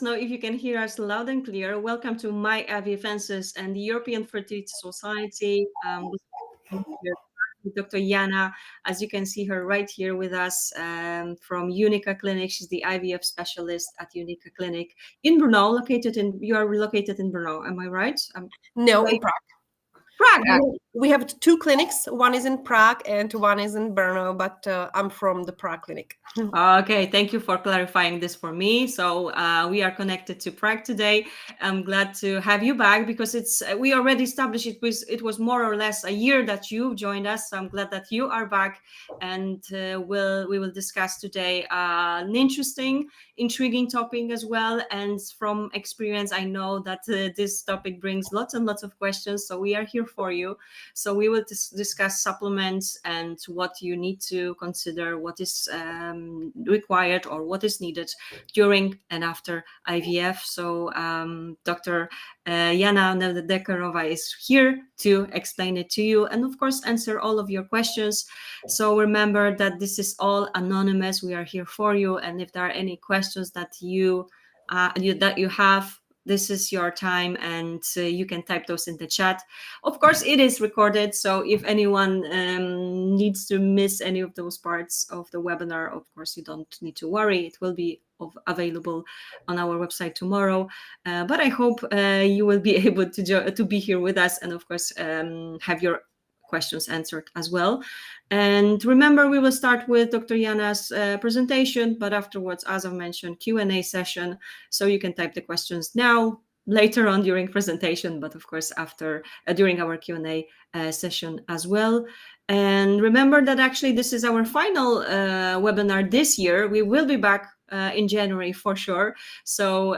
know if you can hear us loud and clear. Welcome to my IVF and the European Fertility Society. With Dr. Jana, as you can see her right here with us from Unica Clinic. She's the IVF specialist at Unica Clinic in Brno, you are located in Brno. Am I right? No, in Prague. Prague. We have 2 clinics. One is in Prague and one is in Brno, but I'm from the Prague clinic. Okay, thank you for clarifying this for me. So we are connected to Prague today. I'm glad to have you back because we already established it was more or less a year that you joined us. So I'm glad that you are back, and we will discuss today an interesting, intriguing topic as well. And from experience, I know that this topic brings lots and lots of questions. So we are here for you. So we will discuss supplements and what you need to consider, what is required or what is needed during and after IVF. So Dr. Jana Voborovská is here to explain it to you and of course answer all of your questions. So remember that this is all anonymous. We are here for you, and if there are any questions that you have, this is your time, and you can type those in the chat. Of course, it is recorded, so if anyone needs to miss any of those parts of the webinar, of course, you don't need to worry. It will be available on our website tomorrow. But I hope you will be able to be here with us, and of course, have your questions answered as well. And remember, we will start with Dr. Jana's presentation, but afterwards, as I mentioned, Q&A session. So you can type the questions now, later on during presentation, but of course after during our Q&A session as well. And remember that actually this is our final webinar this year. We will be back in January for sure. So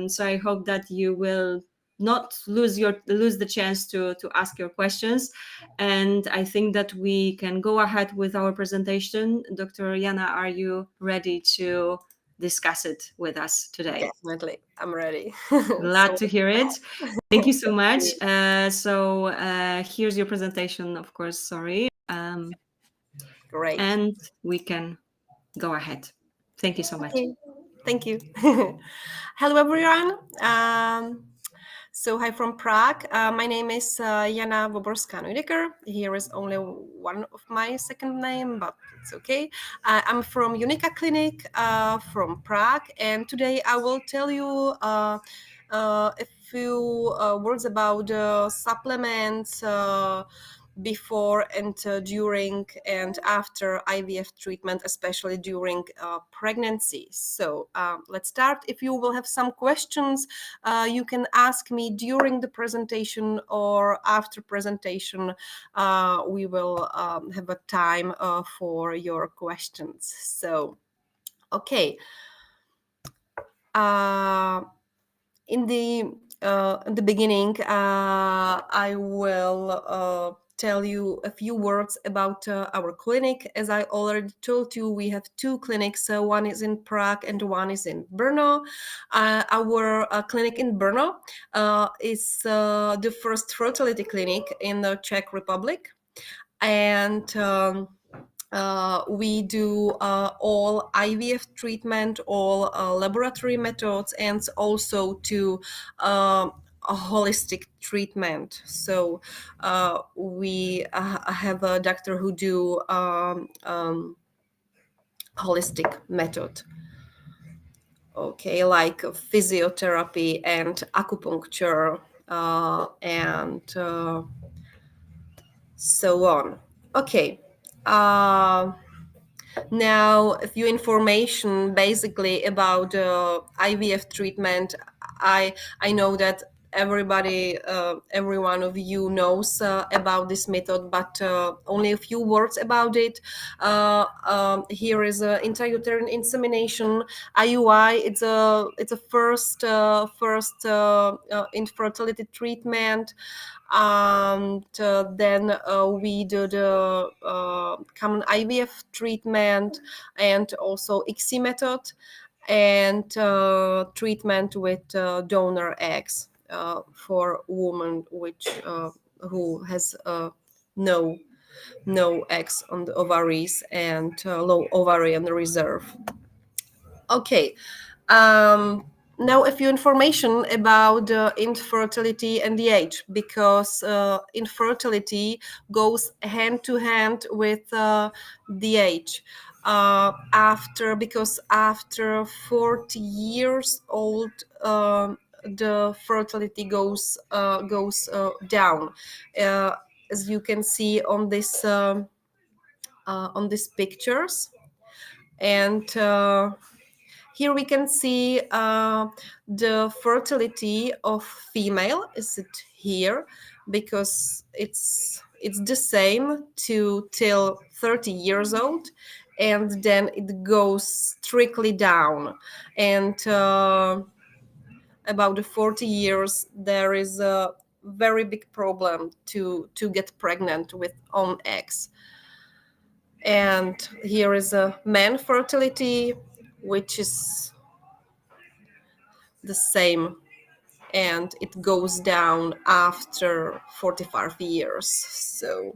so I hope that you will not lose the chance to ask your questions. And I think that we can go ahead with our presentation. Dr. Jana, are you ready to discuss it with us today? Definitely, I'm ready. Glad to hear it. Thank you so much. So here's your presentation, of course. Sorry. Great. And we can go ahead. Thank you so much. Okay. Thank you. Hello, everyone. So hi from Prague. My name is Jana Voborovská Neudeckerová. Here is only one of my second name, but it's okay. I'm from Unica Clinic from Prague, and today I will tell you a few words about supplements before and during and after IVF treatment, especially during pregnancy. So let's start. If you will have some questions, you can ask me during the presentation or after presentation. We will have a time for your questions. So, okay. In the beginning, I will tell you a few words about our clinic. As I already told you, we have 2 clinics. One is in Prague and one is in Brno. Our clinic in Brno is the first fertility clinic in the Czech Republic. And we do all IVF treatment, all laboratory methods, and also to a holistic treatment. So we have a doctor who do holistic method. Okay, like physiotherapy and acupuncture and so on. Okay. Now, a few information basically about IVF treatment. I know that everybody, every one of you knows about this method, but only a few words about it. Here is intrauterine insemination, IUI. It's a first infertility treatment. And then we do the common IVF treatment and also ICSI method and treatment with donor eggs for women who has no eggs on the ovaries and low ovarian reserve. Okay. Now a few information about infertility and the age, because infertility goes hand to hand with the age. Because after 40 years old, the fertility goes down, as you can see on these pictures. And here we can see the fertility of female. Is it here? Because it's the same till 30 years old, and then it goes strictly down. And about the 40 years, there is a very big problem to get pregnant with own eggs. And here is a man fertility, which is the same, and it goes down after 45 years. So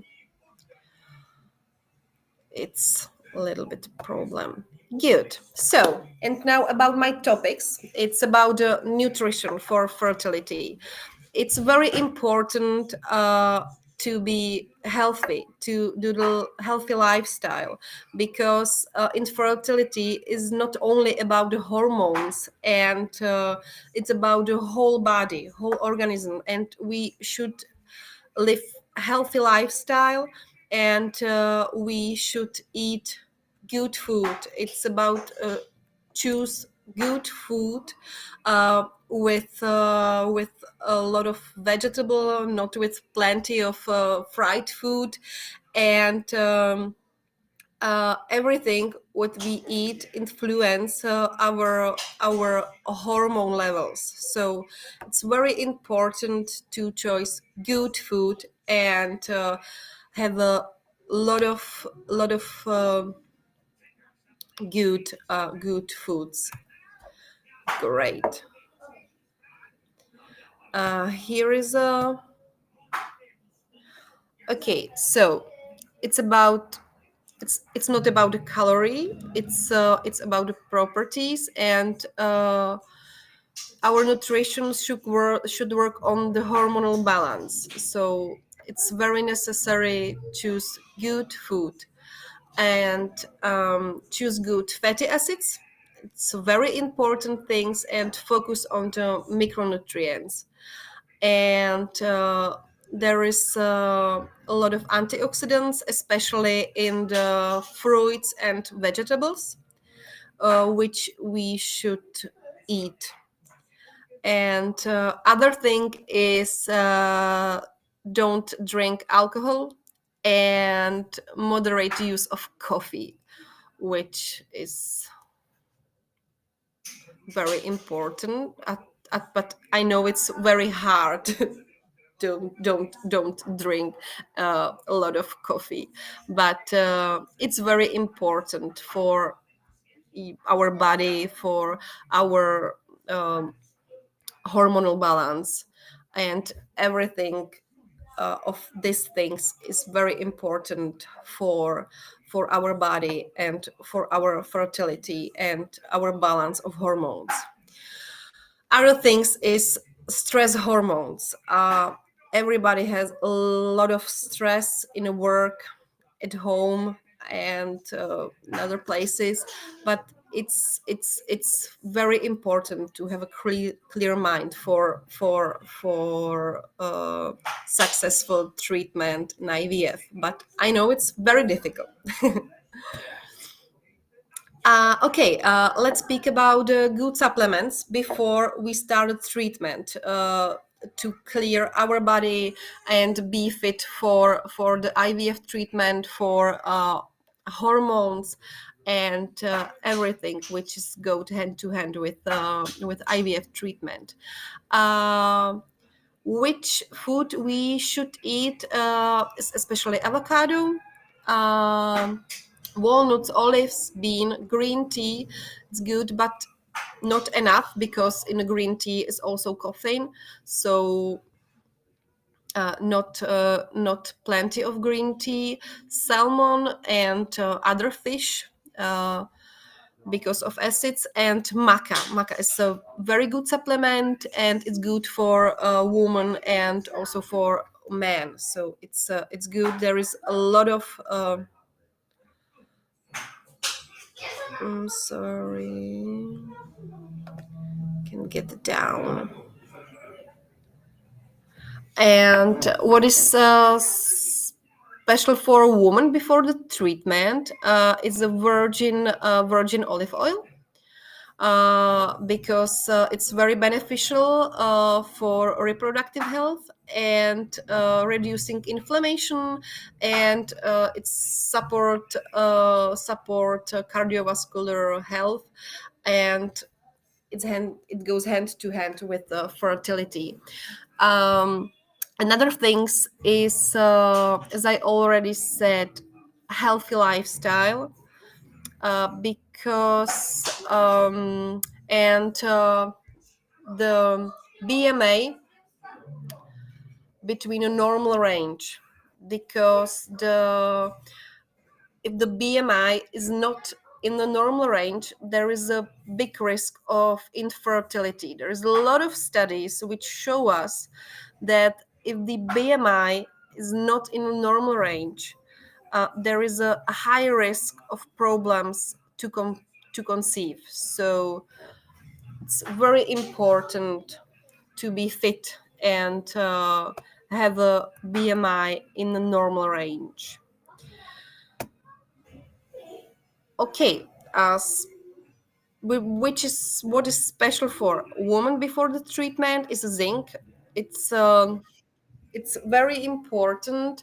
it's a little bit problem. Good. So, and now about my topics. It's about nutrition for fertility. It's very important to be healthy, to do the healthy lifestyle, because infertility is not only about the hormones, and it's about the whole body, whole organism, and we should live healthy lifestyle, and we should eat good food. It's about choose good food with a lot of vegetable, not with plenty of fried food, and everything what we eat influence our hormone levels. So it's very important to choose good food and have a lot of good foods. Great. Here is a okay. So it's about it's not about the calorie. It's about the properties, and our nutrition should work on the hormonal balance. So it's very necessary to choose good food and choose good fatty acids. It's very important things, and focus on the micronutrients. And there is a lot of antioxidants, especially in the fruits and vegetables, which we should eat. And other thing is don't drink alcohol, and moderate use of coffee, which is very important. But I know it's very hard. Don't drink a lot of coffee, but it's very important for our body, for our hormonal balance, and everything of these things is very important for our body and for our fertility and our balance of hormones. Other things is stress hormones. Everybody has a lot of stress in work, at home, and in other places, but it's very important to have a clear mind for successful treatment in IVF. But I know it's very difficult. Okay, let's speak about good supplements before we start treatment to clear our body and be fit for the IVF treatment, for hormones and everything which is go hand to hand with IVF treatment. Which food we should eat, especially avocado, walnuts, olives, bean, green tea. It's good, but not enough, because in a green tea is also caffeine. So not plenty of green tea. Salmon and other fish. because of acids, and maca. Maca is a very good supplement, and it's good for women and also for men. So it's good. There is a lot of I'm sorry, can get it down. And what is special for a woman before the treatment is a virgin olive oil, because it's very beneficial for reproductive health and reducing inflammation, and it support cardiovascular health, and it goes hand to hand with fertility. Another things is, as I already said, healthy lifestyle, because and the BMI between a normal range, because if the BMI is not in the normal range, there is a big risk of infertility. There is a lot of studies which show us that if the BMI is not in a normal range, there is a high risk of problems to conceive. So it's very important to be fit and have a BMI in the normal range. Okay, what is special for women before the treatment is zinc. It's very important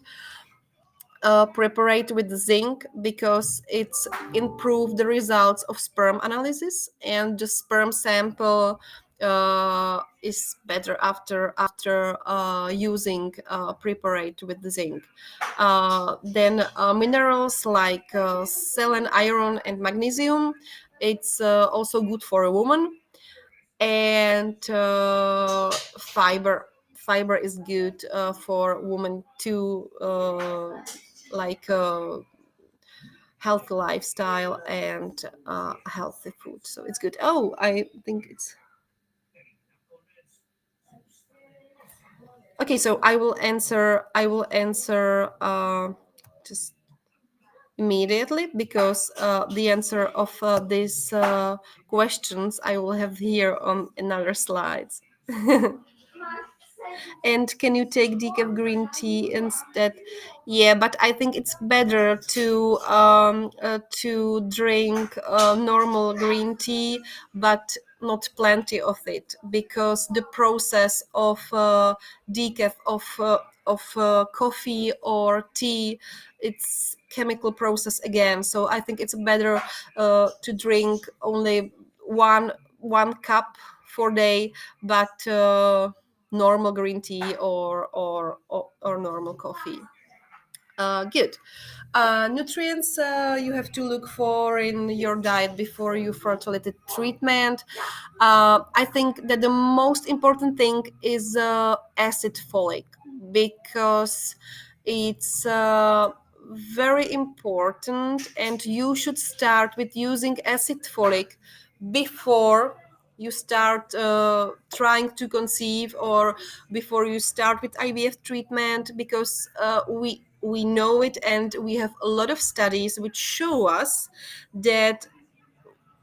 preparate with zinc, because it's improved the results of sperm analysis, and the sperm sample is better after using preparate with the zinc. Then minerals like selen, iron, and magnesium. It's also good for a woman. And fiber is good for women to like healthy lifestyle and healthy food. So it's good. Oh, I think it's okay. So I will answer just immediately, because the answer of these questions I will have here on another slides. And can you take decaf green tea instead? Yeah, but I think it's better to drink normal green tea, but not plenty of it, because the process of decaf of coffee or tea, it's chemical process again. So I think it's better to drink only one cup for day, but normal green tea or normal coffee. Good. Nutrients you have to look for in your diet before your fertility treatment. I think that the most important thing is acid folic, because it's very important, and you should start with using acid folic before you start trying to conceive, or before you start with IVF treatment, because we know it, and we have a lot of studies which show us that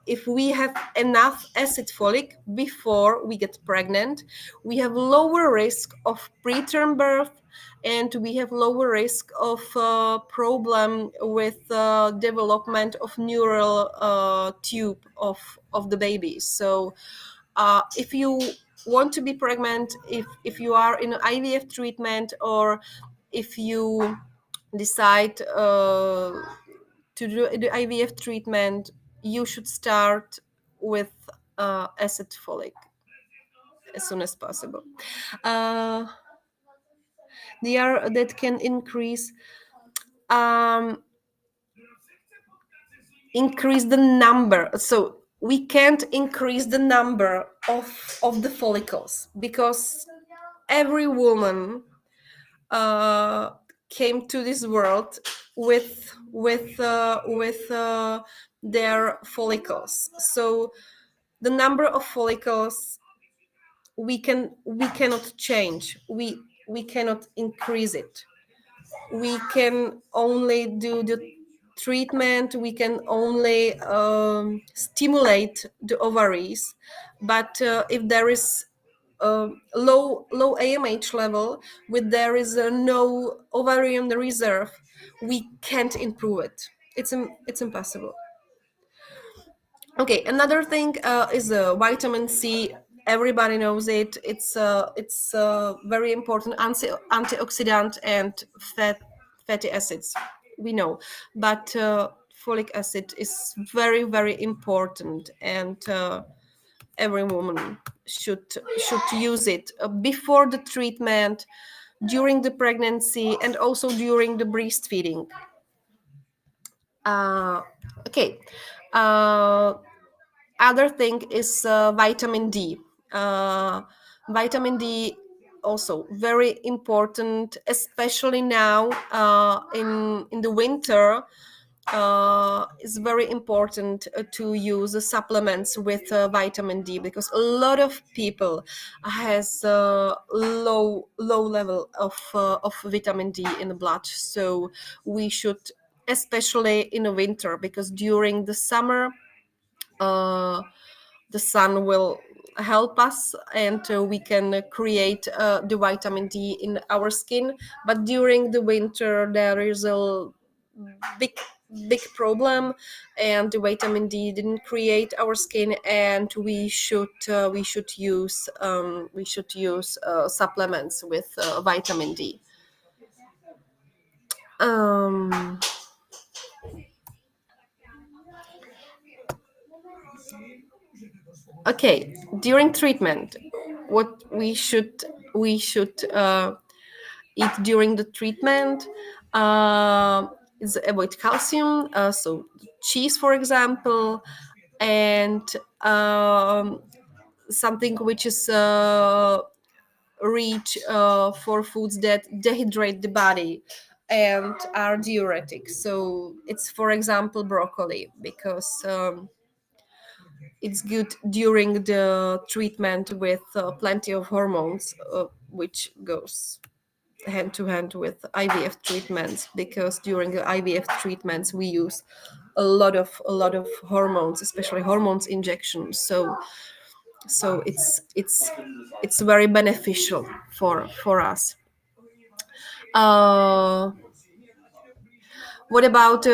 if we have enough acid folic before we get pregnant, we have lower risk of preterm birth, and we have lower risk of problem with development of neural tube of the baby. So if you want to be pregnant, if you are in IVF treatment, or if you decide to do the IVF treatment, you should start with acid folic as soon as possible. That can increase the number. So we can't increase the number of the follicles, because every woman came to this world with their follicles. So the number of follicles we cannot change. We cannot increase it. We can only do the treatment. We can only stimulate the ovaries. But if there is a low AMH level, with there is no ovarian reserve, we can't improve it. It's impossible. Okay, another thing is vitamin C. Everybody knows it. It's very important antioxidant and fatty acids. We know, but folic acid is very, very important, and every woman should use it before the treatment, during the pregnancy, and also during the breastfeeding. Okay. Other thing is vitamin D. Vitamin D also very important, especially now in the winter. It's very important to use supplements with vitamin D, because a lot of people has low level of vitamin D in the blood. So we should, especially in the winter, because during the summer the sun will help us, and we can create the vitamin D in our skin. But during the winter there is a big problem, and the vitamin D didn't create our skin, and we should use supplements with vitamin D. Okay, during treatment, what we should eat during the treatment is avoid calcium, so cheese, for example, and something which is rich for foods that dehydrate the body and are diuretic. So it's, for example, broccoli, because it's good during the treatment with plenty of hormones, which goes hand to hand with IVF treatments, because during the IVF treatments we use a lot of hormones, especially hormones injections. So it's very beneficial for us. What about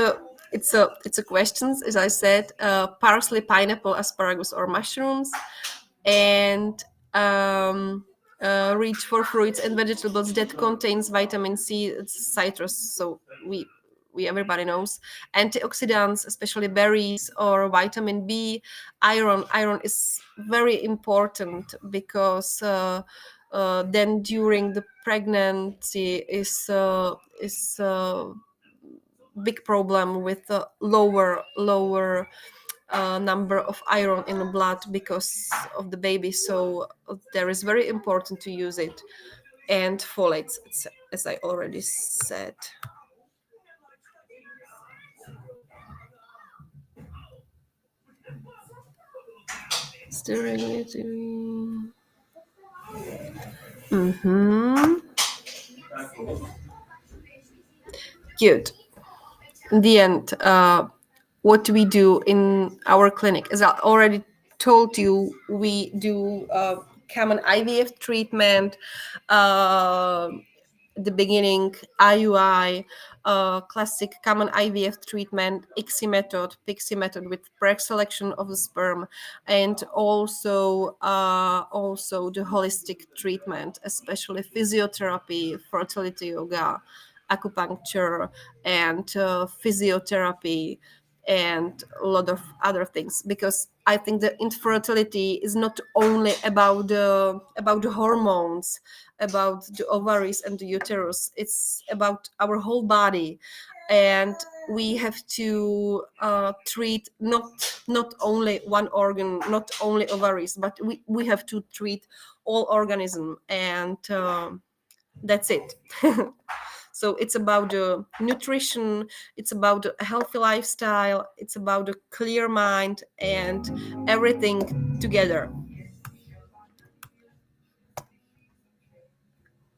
it's a questions, as I said, parsley, pineapple, asparagus, or mushrooms, and rich for fruits and vegetables that contains vitamin C. It's citrus, so we everybody knows. Antioxidants, especially berries, or vitamin B. Iron is very important, because then during the pregnancy is big problem with the lower number of iron in the blood because of the baby. So there is very important to use it. And folates, as I already said. Sterility. Good. In the end, what we do in our clinic, as I already told you, we do common IVF treatment, the beginning IUI, classic common IVF treatment, ICSI method, PICSI method with pre-selection of the sperm, and also the holistic treatment, especially physiotherapy, fertility yoga, acupuncture, and physiotherapy, and a lot of other things. Because I think the infertility is not only about the hormones, about the ovaries and the uterus. It's about our whole body, and we have to treat not only one organ, not only ovaries, but we have to treat all organism, and that's it. So it's about the nutrition, it's about a healthy lifestyle, it's about a clear mind and everything together.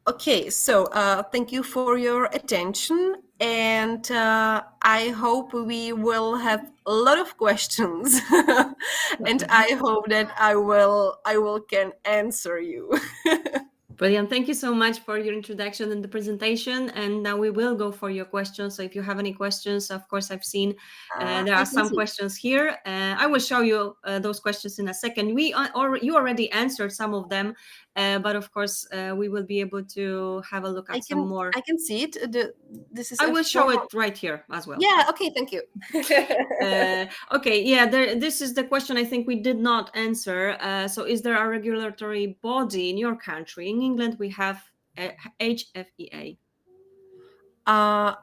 Okay, so thank you for your attention, and I hope we will have a lot of questions, and I hope that I will can answer you. Brilliant. Thank you so much for your introduction and the presentation. And now we will go for your questions. So if you have any questions, of course, I've seen there are some questions here. I will show you those questions in a second. You already answered some of them, but of course, we will be able to have a look at some more. I can see it. This is. I will show it right here as well. Yeah. Okay. Thank you. Okay. Yeah. This is the question I think we did not answer. So, is there a regulatory body in your country? In England, we have HFEA. I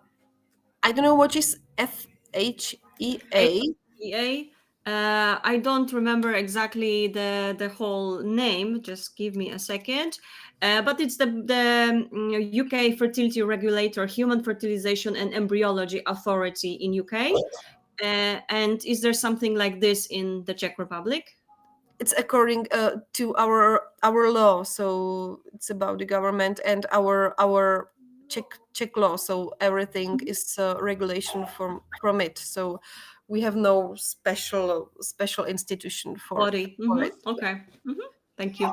don't know what is FHEA. HFEA. I don't remember exactly the whole name. Just give me a second. But it's the UK Fertility Regulator, Human Fertilization and Embryology Authority in UK. And is there something like this in the Czech Republic? It's according to our law, so it's about the government and our Czech law. So everything is regulation from it. So we have no special institution for body. it. Okay. Thank you.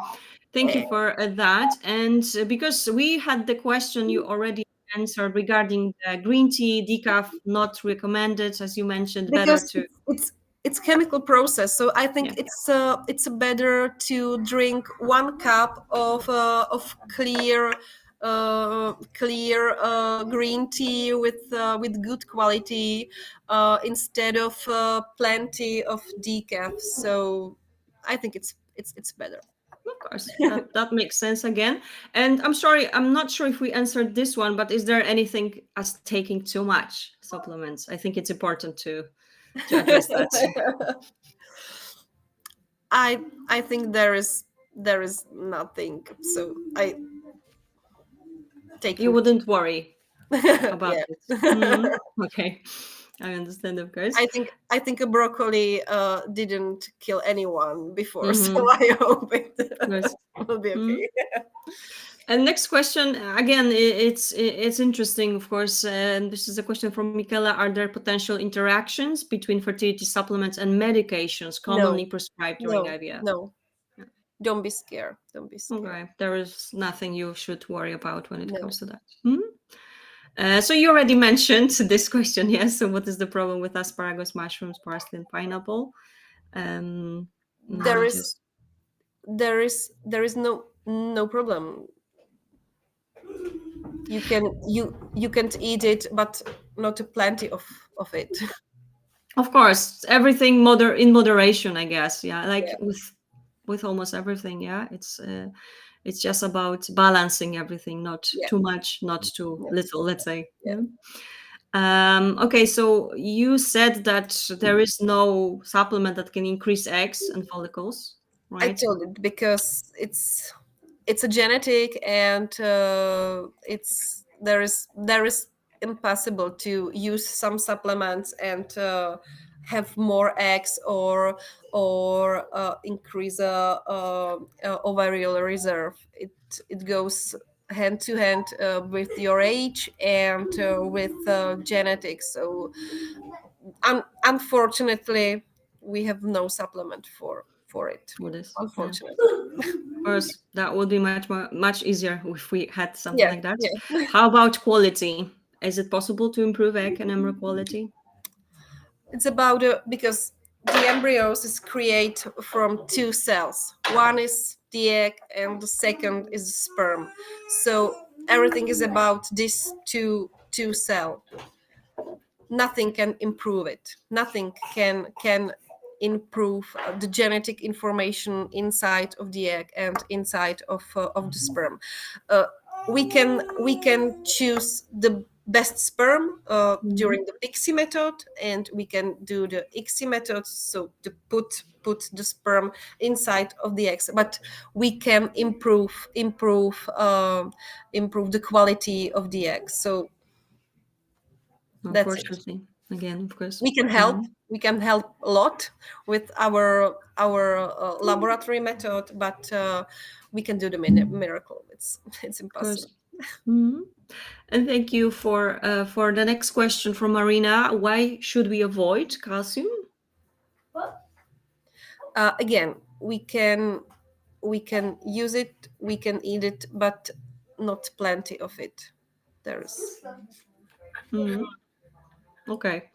Thank you for that. And because we had the question you already answered regarding the green tea decaf, not recommended, as you mentioned, because better to it's chemical process. So I think it's better to drink 1 cup of clear green tea with good quality instead of plenty of decaf. So I think it's better. Of course, that makes sense again. And I'm not sure if we answered this one, but is there anything as taking too much supplements? I think it's important to address that. I think there is nothing. So I take. You wouldn't worry about it. Okay, I understand, of course. I think a broccoli didn't kill anyone before, so I hope it will be okay. And next question, again, it's interesting, of course. And this is a question from Michaela. Are there potential interactions between fertility supplements and medications commonly prescribed during IVF? No. Don't be scared. Okay, there is nothing you should worry about when it comes to that. So you already mentioned this question, yes. So what is the problem with asparagus, mushrooms, parsley, and pineapple? There is no problem. You can eat it, but not plenty of it. Of course, everything in moderation, I guess. Yeah, like with almost everything. Yeah, it's just about balancing everything, not too much, not too little. Let's say. Yeah. Okay, so you said that there is no supplement that can increase eggs and follicles, right? I told it because it's a genetic, and there is impossible to use some supplements and have more eggs or increase ovarial reserve. It goes hand to hand with your age and with genetics. So unfortunately, we have no supplement for it. For this, unfortunately. Of course, that would be much easier if we had something like that. How about quality? Is it possible to improve egg and embryo quality? It's about because the embryos is created from 2 cells. One is the egg, and the second is the sperm. So everything is about this two cell. Nothing can improve it. Nothing can improve the genetic information inside of the egg and inside of the sperm. We can choose the best sperm during the ICSI method, and we can do the ICSI method, so to put the sperm inside of the eggs, but we can improve the quality of the eggs. So that's it. Unfortunately, again, of course, We can help. We can help a lot with our laboratory method, but we can do the miracle. It's impossible. And thank you for the next question from Marina. Why should we avoid calcium? Again, we can use it, we can eat it, but not plenty of it. There's Okay.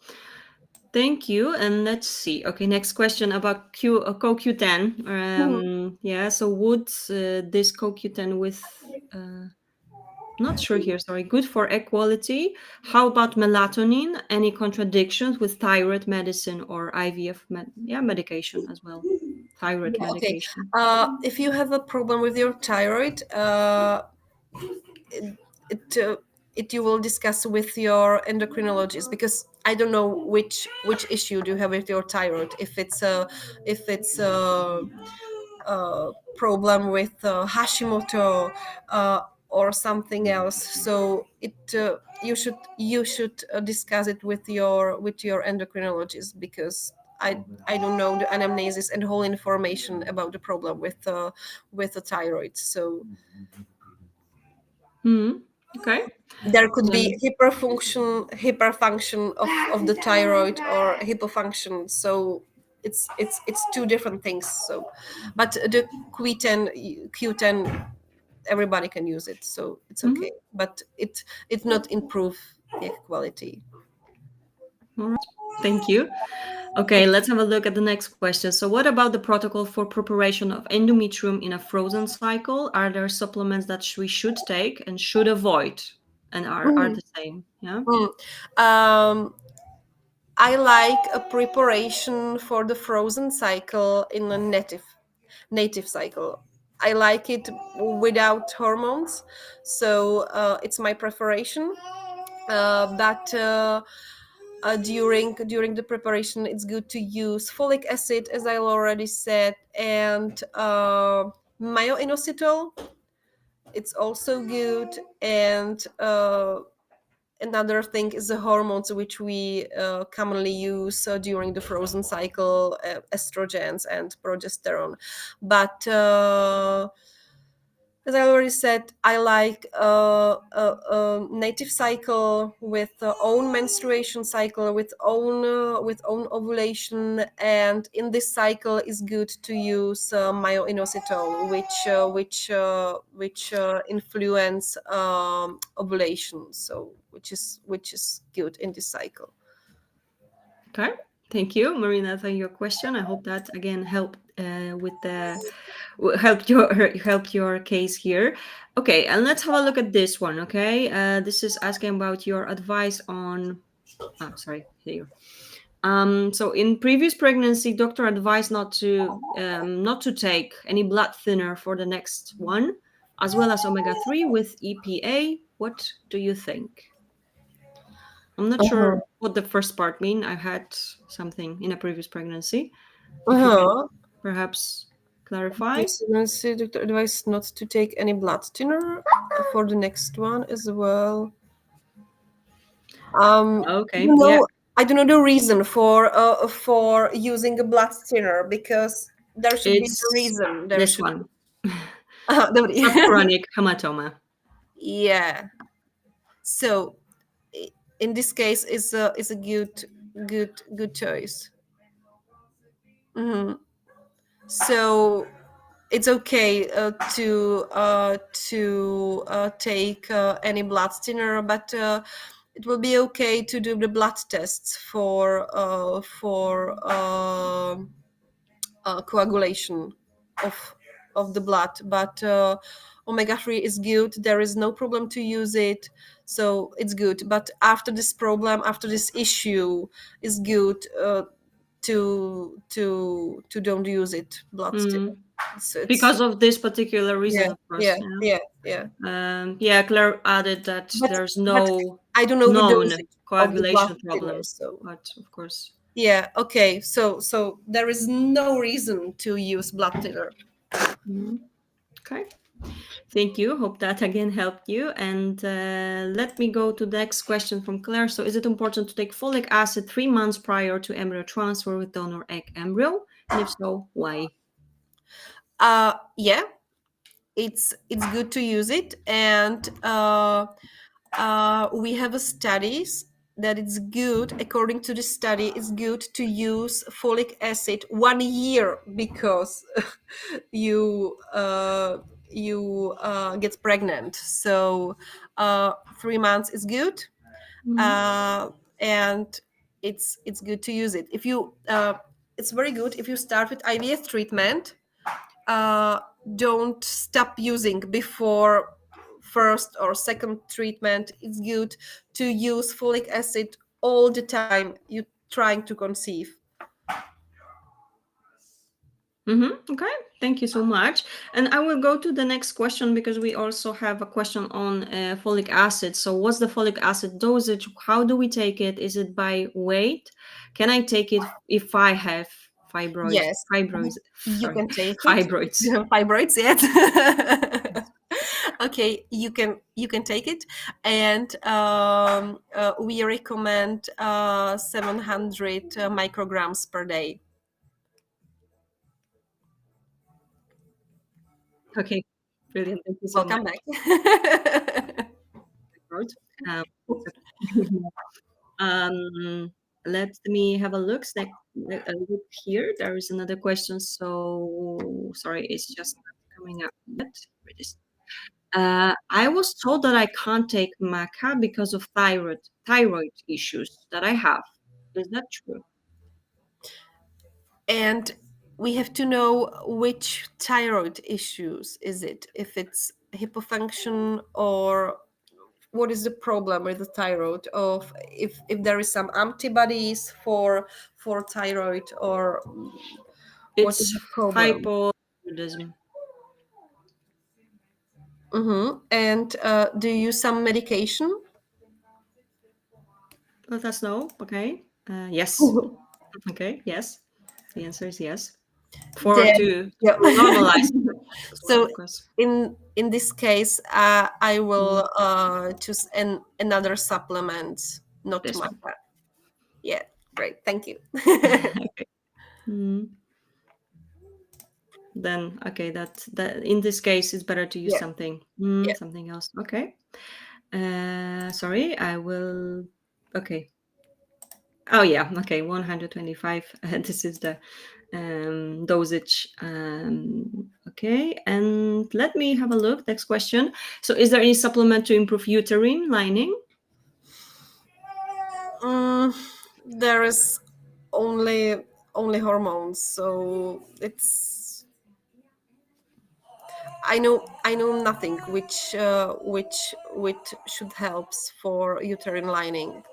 Thank you. And let's see. Okay, next question about CoQ10. Yeah, so would this CoQ10 with not sure here, sorry, good for egg quality? How about melatonin? Any contradictions with thyroid medicine or IVF medication as well? Thyroid medication. If you have a problem with your thyroid, it you will discuss with your endocrinologist, because I don't know which issue do you have with your thyroid. If it's a problem with Hashimoto or something else, so you should discuss it with your endocrinologist, because I don't know the anamnesis and whole information about the problem with the thyroid. So Okay. there could be hyperfunction of the thyroid, or hypofunction. So it's two different things. So, but the Q10 everybody can use it, so it's okay. But it not improve the quality. All right. Thank you. Okay, let's have a look at the next question. So what about the protocol for preparation of endometrium in a frozen cycle? Are there supplements that we should take and should avoid, and are the same? Yeah. I like a preparation for the frozen cycle in a native cycle. I like it without hormones, so it's my preparation. But during the preparation, it's good to use folic acid, as I already said, and myo-inositol. It's also good, and another thing is the hormones which we commonly use during the frozen cycle, estrogens and progesterone. But as I already said, I like a native cycle with own menstruation cycle, with own ovulation, and in this cycle is good to use myo-inositol, which influence ovulation. So which is good in this cycle. Okay. Thank you, Marina, for your question. I hope that again helped help your case here. Okay, and let's have a look at this one. Okay, this is asking about your advice on. Sorry, here. So in previous pregnancy, doctor advised not to take any blood thinner for the next one, as well as omega-3 with EPA. What do you think? I'm not sure what the first part mean. I had something in a previous pregnancy. If you can perhaps clarify. Doctor advised not to take any blood thinner for the next one as well. Okay. Yeah. I don't know the reason for using a blood thinner, because there should be a reason. This one. Chronic hematoma. Yeah. So in this case, is a good choice. So it's okay to take any blood thinner, but it will be okay to do the blood tests for coagulation of the blood. But omega-3 is good. There is no problem to use it, so it's good. But after this problem, after this issue, is good to don't use it, blood thinner. So because of this particular reason, of course. Yeah. Claire added that there's no I don't know the known dosage of the blood coagulation thinner, problem, so but of course. yeah, okay. So there is no reason to use blood thinner. Mhm. Okay. Thank you. Hope that again helped you. And let me go to the next question from Claire. So, is it important to take folic acid 3 months prior to embryo transfer with donor egg embryo? And if so, why? Yeah, it's good to use it, and we have studies that it's good. According to the study, it's good to use folic acid 1 year because you get pregnant. So 3 months is good, and it's good to use it. If you it's very good if you start with IVF treatment. Don't stop using before first or second treatment. It's good to use folic acid all the time you're trying to conceive. Okay, thank you so much. And I will go to the next question because we also have a question on folic acid. So, what's the folic acid dosage? How do we take it? Is it by weight? Can I take it if I have fibroids? Yes, you Sorry, can take it. fibroids. You have fibroids yet? Okay, you can take it, and we recommend 700 micrograms per day. Okay, brilliant. Thank you so Welcome much. back. Um, let me have a look. A look here. There is another question. So sorry, it's just not coming up yet. Where it is. I was told that I can't take maca because of thyroid issues that I have. Is that true? And we have to know which thyroid issues is it, if it's hypofunction, or what is the problem with the thyroid, of if there is some antibodies for thyroid, or what is It's the problem. hypothyroidism. And do you use some medication? Let us know. Okay. Yes. Okay. Yes. The answer is yes. For Then, to yeah. normalize as well, So of course. in this case, I will Mhm. choose another supplement, not This one. maca. Yeah, great, thank you. Okay. Mm. Then okay, that in this case it's better to use Yeah, something yeah. something else. Okay. Sorry, I will. Okay. Oh yeah. Okay. 125. This is the dosage. Okay. And let me have a look. Next question. So, is there any supplement to improve uterine lining? There is only hormones, so it's I know nothing which should helps for uterine lining.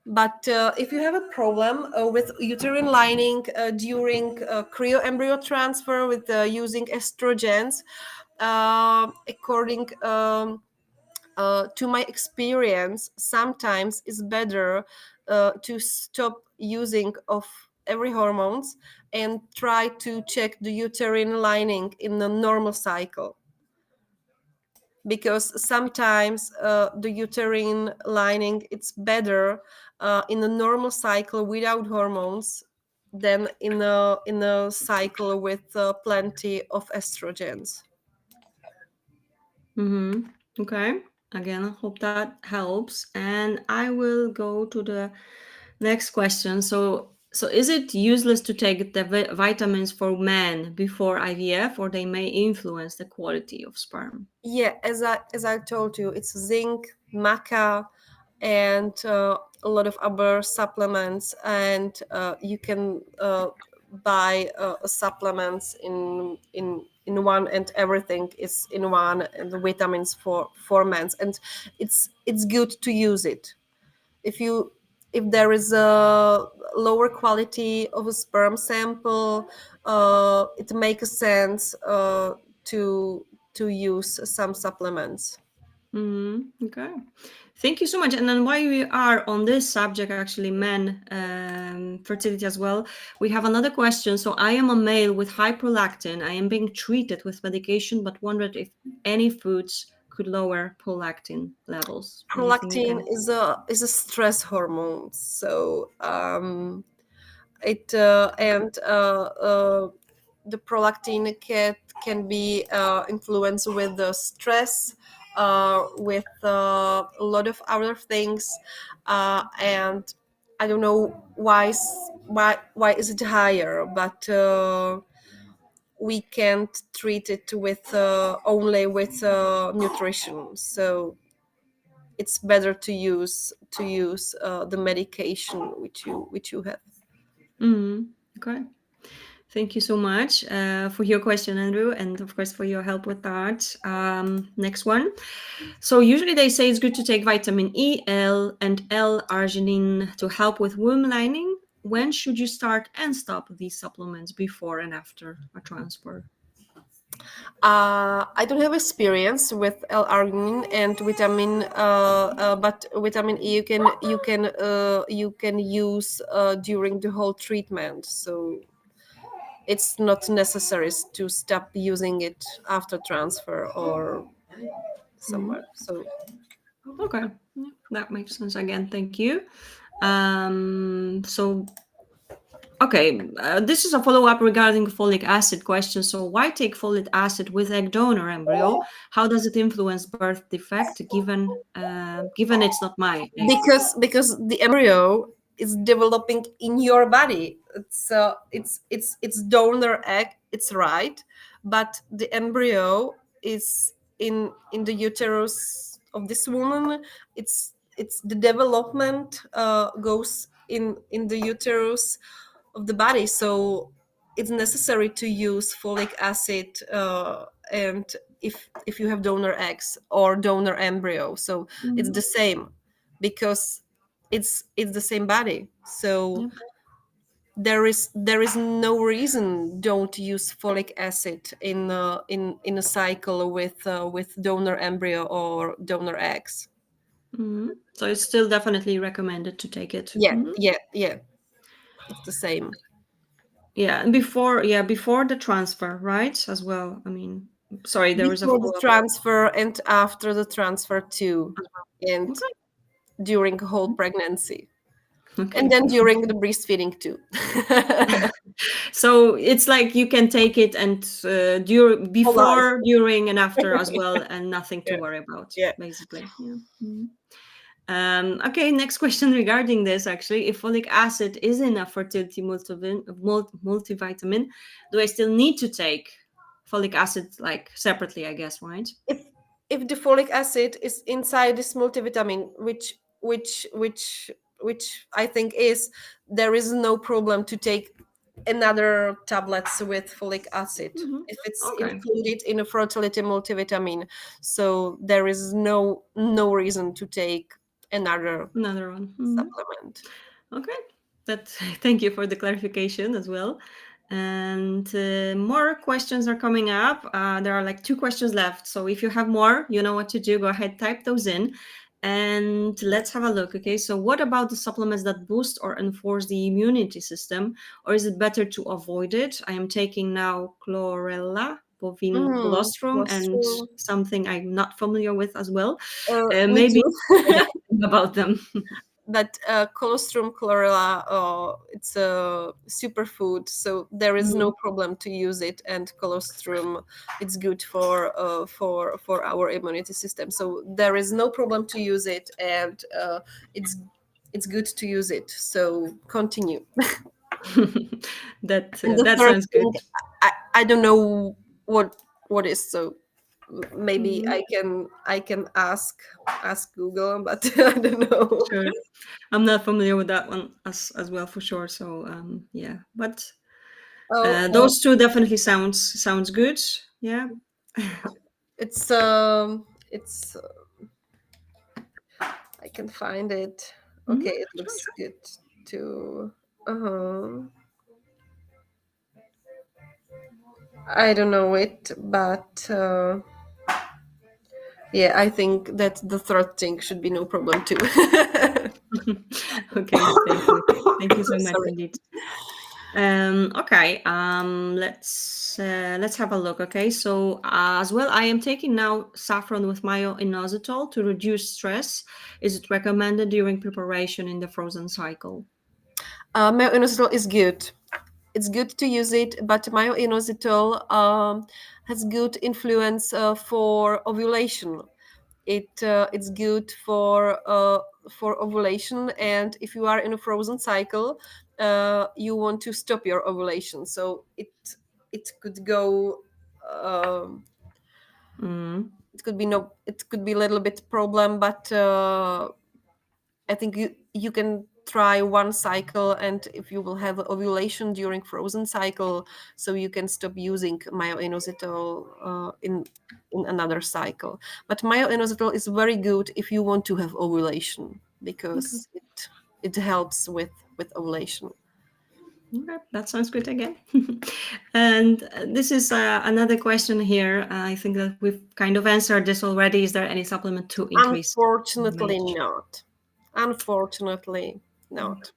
But if you have a problem with uterine lining during cryo-embryo transfer with using estrogens, according to my experience, sometimes it's better to stop using of every hormones and try to check the uterine lining in the normal cycle, because sometimes the uterine lining it's better in a normal cycle without hormones than in a cycle with plenty of estrogens. Okay. Again, I hope that helps. And I will go to the next question. So is it useless to take the vitamins for men before IVF, or they may influence the quality of sperm? Yeah, as I told you, it's zinc, maca, and a lot of other supplements, and you can buy supplements in one, and everything is in one, and the vitamins for men, and it's good to use it. If there is a lower quality of a sperm sample, it makes sense to use some supplements. Okay. Thank you so much. And then while we are on this subject, actually, men fertility as well, we have another question. So I am a male with high prolactin. I am being treated with medication, but wondered if any foods could lower prolactin levels. Anything you Prolactin can? is a stress hormone, so it and the prolactin can be influenced with the stress, with a lot of other things, and I don't know why is it higher, but we can't treat it with only with nutrition. So it's better to use the medication which you have. Okay. Thank you so much for your question, Andrew, and of course for your help with that. Next one. So usually they say it's good to take vitamin E, L, and L-arginine to help with womb lining. When should you start and stop these supplements before and after a transfer? I don't have experience with L-arginine and vitamin, but vitamin E you can use during the whole treatment. So it's not necessary to stop using it after transfer or somewhere. So Okay, yeah, that makes sense. Again, thank you. So okay, this is a follow-up regarding folic acid question. So why take folic acid with egg donor embryo? How does it influence birth defect given it's not my egg? because the embryo is developing in your body. It's donor egg, it's right, but the embryo is in the uterus of this woman. It's the development goes in the uterus of the body, so it's necessary to use folic acid, and if you have donor eggs or donor embryo, so it's the same, because it's the same body. So Yeah. there is no reason don't use folic acid in a cycle with donor embryo or donor eggs. So it's still definitely recommended to take it. Yeah, it's the same. Yeah, and before the transfer, right? As well. I mean, sorry, there was a Before the follow-up. transfer and after the transfer too, and Okay. during the whole pregnancy, Okay. and then during the breastfeeding too. So it's like you can take it and For life. before, during, and after as well, and nothing to Yeah. worry about, Yeah. basically. Yeah. Okay, next question regarding this actually. If folic acid is in a fertility multivitamin, do I still need to take folic acid like separately, I guess, right? if if the folic acid is inside this multivitamin, which I think is, there is no problem to take another tablets with folic acid if it's Okay, included in a fertility multivitamin. So there is no reason to take another another one. supplement. Okay, that thank you for the clarification as well. And more questions are coming up. There are like 2 questions left. So if you have more, you know what to do. Go ahead, type those in. And let's have a look. Okay, so what about the supplements that boost or enforce the immunity system? Or is it better to avoid it? I am taking now chlorella, bovine colostrum, Was and something I'm not familiar with as well. me Maybe too. about them. But colostrum chlorella, it's a superfood, so there is no problem to use it, and colostrum, it's good for our immunity system, so there is no problem to use it, and it's good to use it, so continue. that And the that third sounds good. thing, I don't know what is, so maybe Mhm. I can ask Google, but I don't know. Sure. I'm not familiar with that one as well for sure. So yeah, but Oh, those two definitely sounds good. Yeah. it's I can find it. Mhm. Okay, it Sure. looks good too. Uh, I don't know it, but Yeah, I think that the third thing should be no problem too. Okay, thank you. Thank you so much Sorry. indeed. Okay, let's have a look. Okay, so as well, I am taking now saffron with myo-inositol to reduce stress. Is it recommended during preparation in the frozen cycle? Myo-inositol is good. It's good to use it, but myo-inositol has good influence for ovulation. It's good for ovulation, and if you are in a frozen cycle, you want to stop your ovulation, so it could go. Mm. It could be no. It could be a little bit problem, but I think you can try one cycle, and if you will have ovulation during frozen cycle, so you can stop using myo-inositol in another cycle. But myo-inositol is very good if you want to have ovulation, Okay. because it helps with ovulation. Okay, that sounds good again. And this is another question here. I think that we've kind of answered this already. Is there any supplement to increase Unfortunately MH? not. Unfortunately not.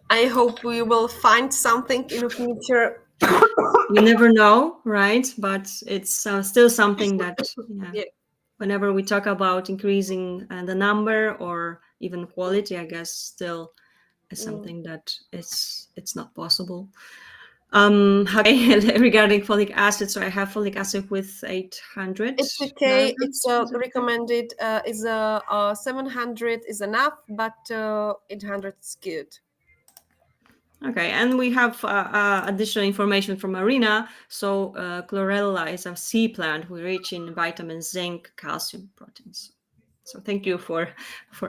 I hope we will find something in the future. You never know, right? But it's still something that, Yeah. whenever we talk about increasing the number or even quality, I guess still is something that it's not possible. Okay, regarding folic acid, so I have folic acid with 800 It's okay. milligrams. It's Is it okay? recommended. Is 700 is enough, but 800 is good. Okay, and we have additional information from Marina. So chlorella is a sea plant. We rich in vitamins, zinc, calcium, proteins. So thank you for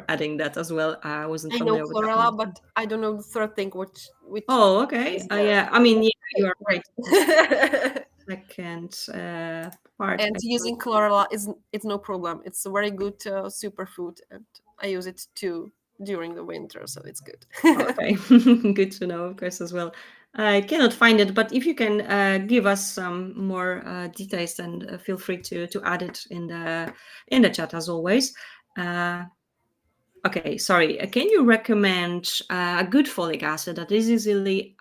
adding that as well. I wasn't I know familiar with that chlorella, one. but I don't know the third thing, which Oh, okay. is there. Yeah, I mean, yeah, you are right. Second part. And using chlorella is it's no problem. It's a very good superfood, and I use it too during the winter, so it's good. Okay, good to know, of course, as well. I cannot find it, but if you can give us some more details, then feel free to add it in the chat as always. Okay, sorry. Can you recommend a good folic acid that is easily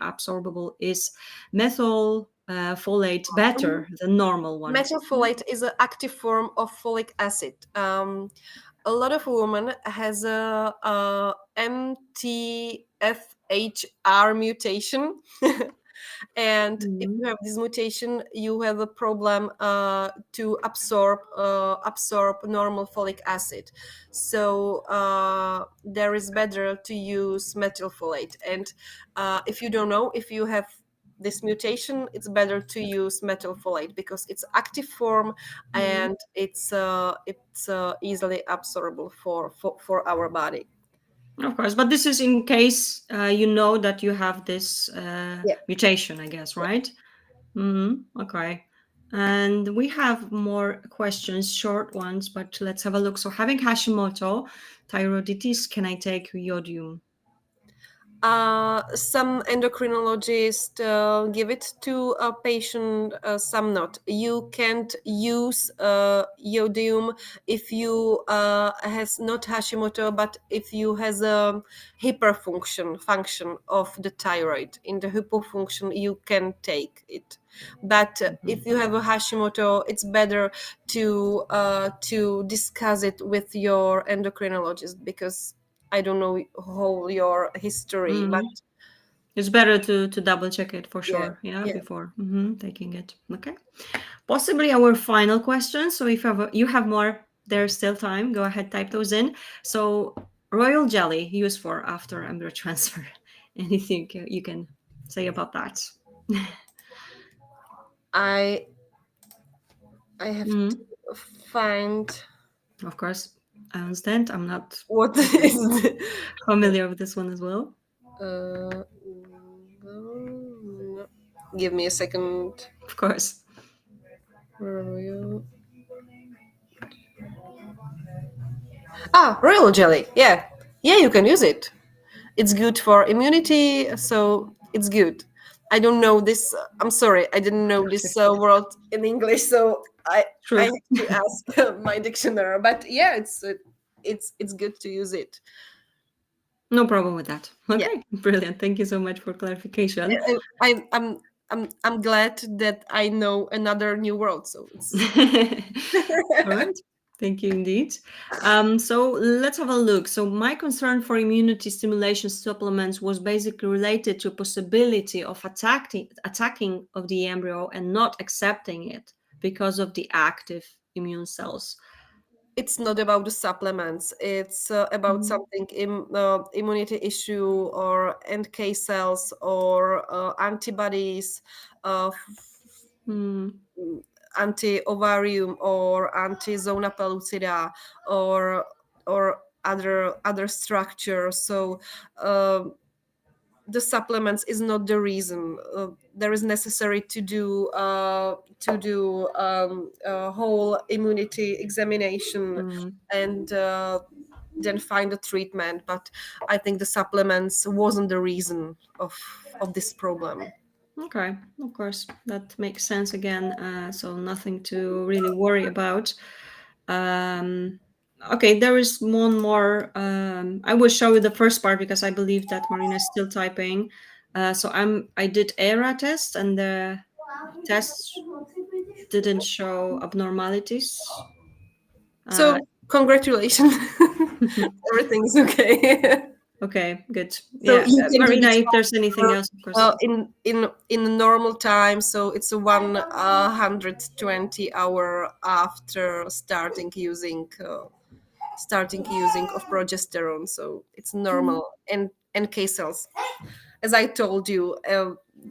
absorbable? Is methyl folate better than normal one? Methylfolate is an active form of folic acid. A lot of women has a MTFHR mutation. And if you have this mutation, you have a problem to absorb normal folic acid. So there is better to use methylfolate. And if you don't know, if you have this mutation, it's better to use methylfolate because it's active form and it's easily absorbable for our body. Of course, but this is in case you know that you have this Yeah. mutation, I guess, right? Okay. And we have more questions, short ones, but let's have a look. So having Hashimoto thyroiditis, can I take iodium? Some endocrinologists give it to a patient, some not. You can't use iodium if you has not Hashimoto, but if you has a function of the thyroid. In the hypofunction, you can take it. But if you have a Hashimoto, it's better to discuss it with your endocrinologist because I don't know whole your history, but It's better to double check it for yeah, sure, yeah, yeah. before taking it. Okay. Possibly our final question. So if you have more, there's still time. Go ahead, type those in. So royal jelly used for after embryo transfer. Anything you can say about that? I have to find Of course, I understand. I'm not what is familiar with this one as well. give me a second. Of course. Royal jelly. Yeah, you can use it. It's good for immunity, so it's good. I don't know this. I'm sorry, I didn't know this word in English, so I True. have to ask my dictionary. But yeah, it's good to use it. No problem with that. Yeah. Okay, brilliant. Thank you so much for clarification. I'm glad that I know another new world. So it's All right. Thank you indeed. So let's have a look. So my concern for immunity stimulation supplements was basically related to possibility of attacking of the embryo and not accepting it because of the active immune cells. it's not about the supplements. It's about something immunity issue or NK cells or antibodies, Hmm. anti-ovarium or anti-zona pellucida or other structures. So the supplements is not the reason. There is necessary to do a whole immunity examination and then find a treatment. But I think the supplements wasn't the reason of this problem. Okay, of course, that makes sense again. So nothing to really worry about. Okay, there is one more. I will show you the first part because I believe that Marina is still typing. So I did ERA test and the tests didn't show abnormalities. So congratulations, everything's okay. Okay, good. So Yeah, you can do Marina, this if there's anything else, of course. in normal time. So it's a 120 hour after starting using of progesterone. So it's normal. And NK cells, as I told you,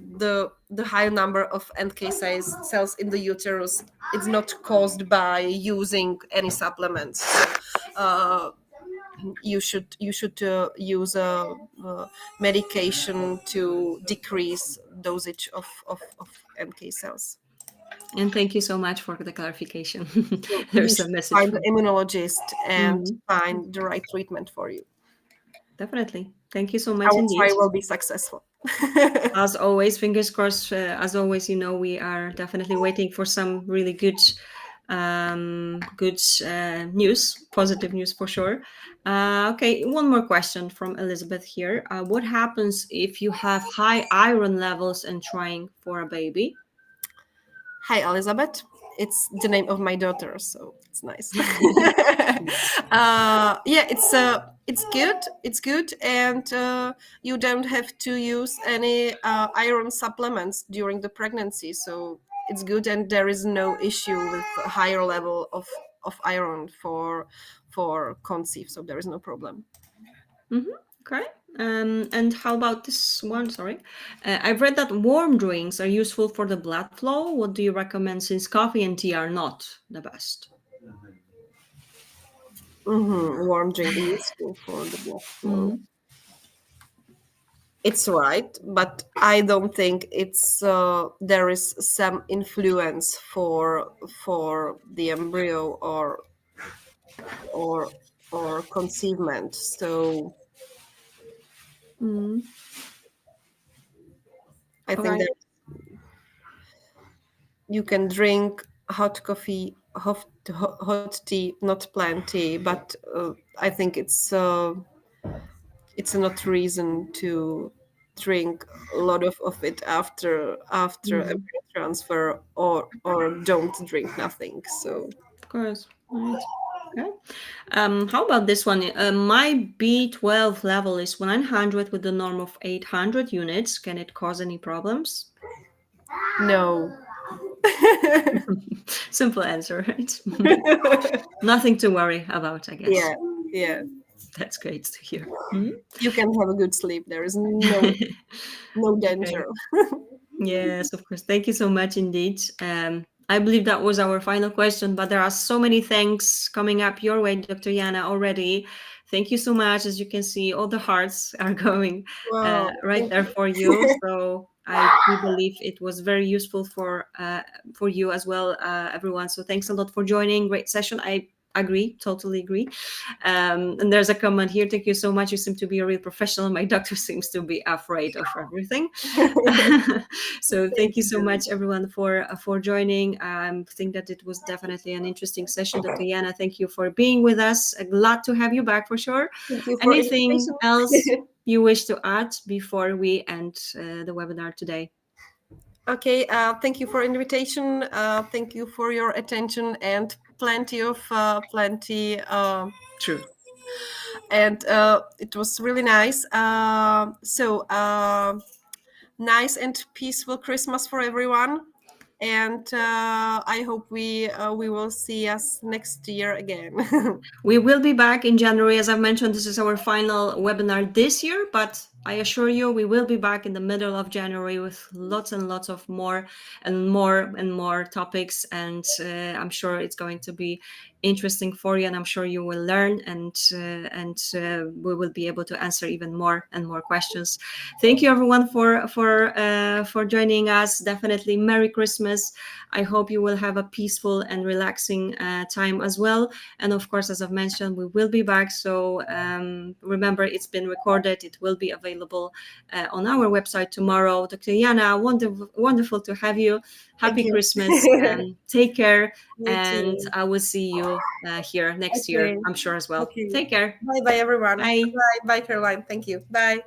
the high number of NK cells in the uterus is not caused by using any supplements. So, you should use a medication to decrease dosage of NK cells. And thank you so much for the clarification. So you There's a should message find from. an immunologist and Mhm. find the right treatment for you. Definitely. Thank you so much Our indeed. trial will be successful. As always, fingers crossed. As always, we are definitely waiting for some really good, news, positive news for sure. Okay, one more question from Elizabeth here. What happens if you have high iron levels and trying for a baby? Hi, Elizabeth. It's the name of my daughter, so it's nice. Yeah, it's good. It's good, and you don't have to use any iron supplements during the pregnancy, so it's good, and there is no issue with a higher level of iron for conceive, so there is no problem. Okay. And how about this one? Sorry. I've read that warm drinks are useful for the blood flow. What do you recommend since coffee and tea are not the best? Warm drink is useful for the blood flow. It's right, but I don't think it's there is some influence for the embryo or or conceivement. So Mm. I All think right. that you can drink hot coffee, hot tea, not plenty, but I think it's not reason to drink a lot of it after embryo transfer or don't drink nothing. So Of course. All right. Okay. How about this one? My B12 level is 100 with the norm of 800 units. Can it cause any problems? no. Simple answer, right? Nothing to worry about, I guess. Yeah, yeah. That's great to hear. You can have a good sleep. There is no Okay. danger. Yes, of course. Thank you so much indeed. I believe that was our final question, but there are so many thanks coming up your way, Dr. Jana, already. Thank you so much. As you can see, all the hearts are going Wow, right thank there you. for you. So I do believe it was very useful for you as well, everyone. So thanks a lot for joining. Great session. I Agree, totally agree. And there's a comment here. Thank you so much. You seem to be a real professional. My doctor seems to be afraid of everything. So thank you so much, everyone, for joining. I think that it was definitely an interesting session. Dr. Jana, thank you for being with us. Glad to have you back for sure. Thank you for Anything invitation. else you wish to add before we end the webinar today? Okay, thank you for invitation. Thank you for your attention and plenty. True. And it was really nice. Nice and peaceful Christmas for everyone. And I hope we will see us next year again. We will be back in January. As I've mentioned, this is our final webinar this year, but I assure you we will be back in the middle of January with lots and lots of more topics, and I'm sure it's going to be interesting for you, and I'm sure you will learn, and we will be able to answer even more and more questions. Thank you, everyone, for joining us. Definitely Merry Christmas. I hope you will have a peaceful and relaxing time as well. And of course, as I've mentioned, we will be back. So remember, it's been recorded. It will be available on our website tomorrow. Dr. Jana, wonderful to have you. Happy Christmas and take care. And I will see you here next year, I'm sure as well. Okay. Take care. Bye, everyone. Bye. Bye, Caroline. Thank you. Bye.